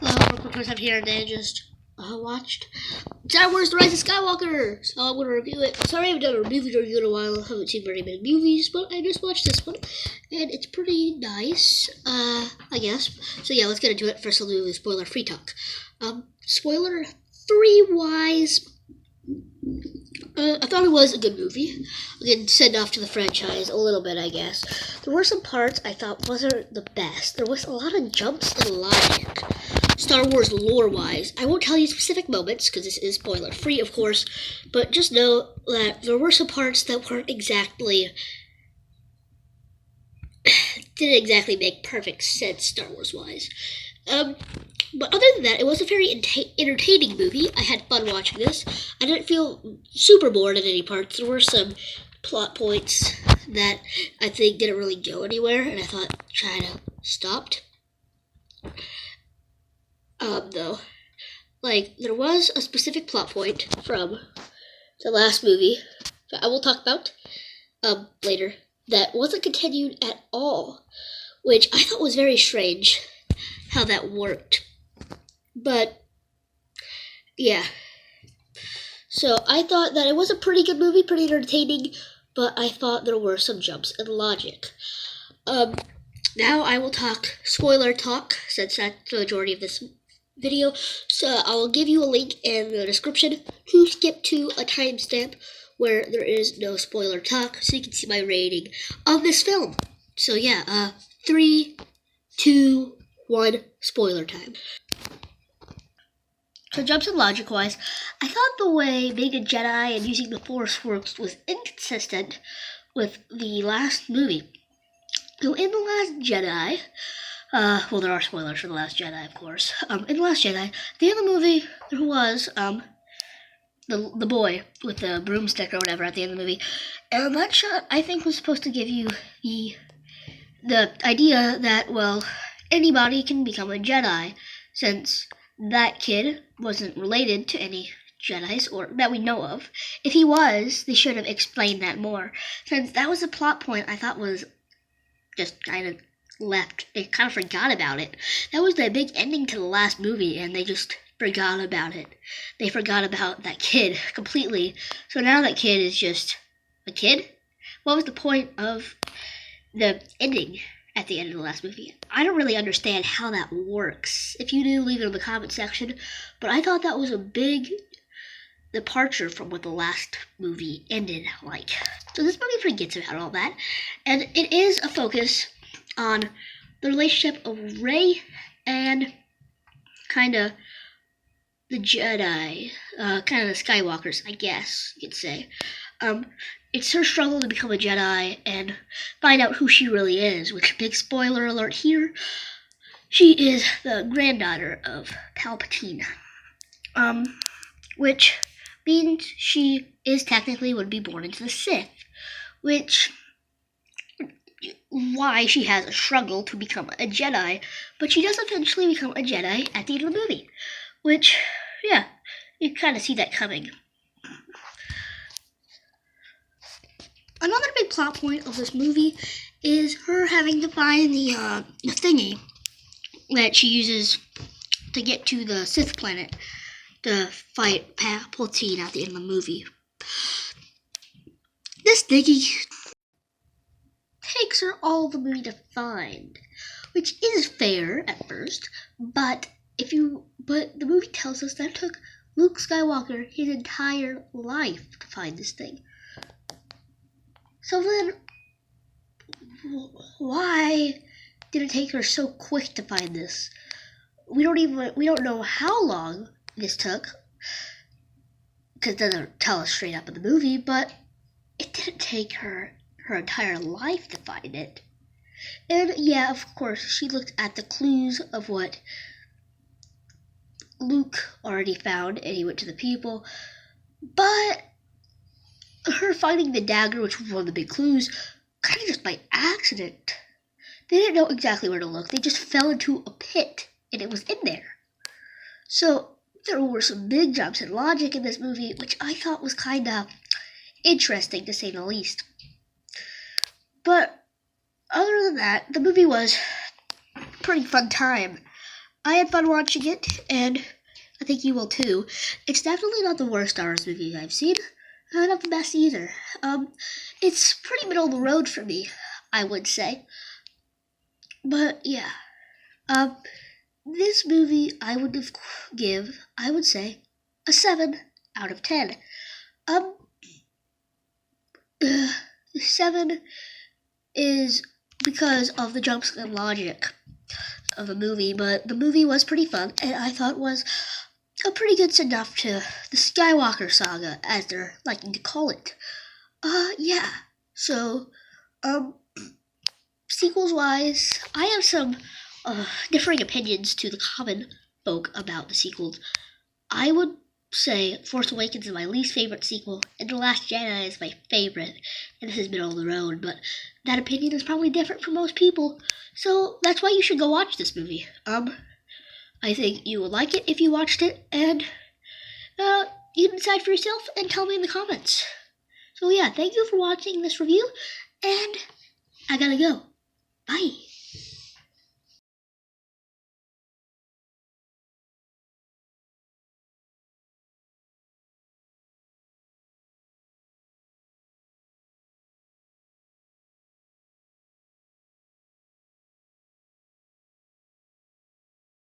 Hello, quick I'm here and then just watched Star Wars: The Rise of Skywalker. So I'm gonna review it. Sorry I haven't done a movie review in a while. I haven't seen very many movies, but I just watched this one, and it's pretty nice. I guess. So yeah, let's get into it. First, I'll do the spoiler-free talk. Spoiler 3 wise. I thought it was a good movie. Again, send off to the franchise a little bit, I guess. There were some parts I thought wasn't the best. There was a lot of jumps in logic, Star Wars lore-wise. I won't tell you specific moments, because this is spoiler-free, of course, but just know that there were some parts that didn't exactly make perfect sense Star Wars-wise. But other than that, it was a very entertaining movie. I had fun watching this. I didn't feel super bored at any parts. There were some plot points that I think didn't really go anywhere, and I thought kind of stopped. Though, like, there was a specific plot point from the last movie that I will talk about later that wasn't continued at all, which I thought was very strange how that worked. But yeah, so I thought that it was a pretty good movie, pretty entertaining, but I thought there were some jumps in logic. Now I will talk spoiler talk, since that's the majority of this video, so I will give you a link in the description to skip to a timestamp where there is no spoiler talk, so you can see my rating of this film. So yeah, 3, 2, 1, spoiler time. So jumps in logic-wise, I thought the way being a Jedi and using the Force works was inconsistent with the last movie. So in The Last Jedi, well, there are spoilers for The Last Jedi, of course. In The Last Jedi, at the end of the movie, there was, the boy with the broomstick or whatever at the end of the movie. And that shot, I think, was supposed to give you the idea that, well, anybody can become a Jedi, since that kid wasn't related to any Jedis, or that we know of. If he was, they should have explained that more, since that was a plot point I thought was just kind of left. They kind of forgot about it. That was the big ending to the last movie, and they just forgot about it. They forgot about that kid completely. So now that kid is just a kid? What was the point of the ending at the end of the last movie? I don't really understand how that works. If you do, leave it in the comment section. But I thought that was a big departure from what the last movie ended like. So this movie forgets about all that, and it is a focus on the relationship of Rey and kind of the Jedi, kind of the Skywalkers, I guess you could say. It's her struggle to become a Jedi and find out who she really is, which, big spoiler alert here, she is the granddaughter of Palpatine. Which means she is technically would be born into the Sith, which why she has a struggle to become a Jedi, but she does eventually become a Jedi at the end of the movie, which, yeah, you kind of see that coming. Another big plot point of this movie is her having to find the thingy that she uses to get to the Sith planet to fight Palpatine at the end of the movie. This thingy takes her all the movie to find, which is fair at first, but the movie tells us that it took Luke Skywalker his entire life to find this thing. So then, why did it take her so quick to find this? We don't know how long this took, because it doesn't tell us straight up in the movie, but it didn't take her entire life to find it. And yeah, of course, she looked at the clues of what Luke already found, and he went to the people, but her finding the dagger, which was one of the big clues, kind of just by accident. They didn't know exactly where to look. They just fell into a pit, and it was in there. So there were some big jumps in logic in this movie, which I thought was kind of interesting, to say the least. But other than that, the movie was a pretty fun time. I had fun watching it, and I think you will too. It's definitely not the worst Star Wars movie I've seen. Not the best either. It's pretty middle of the road for me, I would say. But yeah, this movie I would give, I would say, a 7 out of 10. Um, 7 is because of the jumps and logic of the movie, but the movie was pretty fun, and I thought was a pretty good send-off to the Skywalker saga, as they're liking to call it. Yeah. So, sequels-wise, I have some differing opinions to the common folk about the sequels. I would say Force Awakens is my least favorite sequel, and The Last Jedi is my favorite, and this is middle of the road, but that opinion is probably different for most people, so that's why you should go watch this movie. I think you would like it if you watched it, and you can decide for yourself and tell me in the comments. So yeah, thank you for watching this review, and I gotta go. Bye.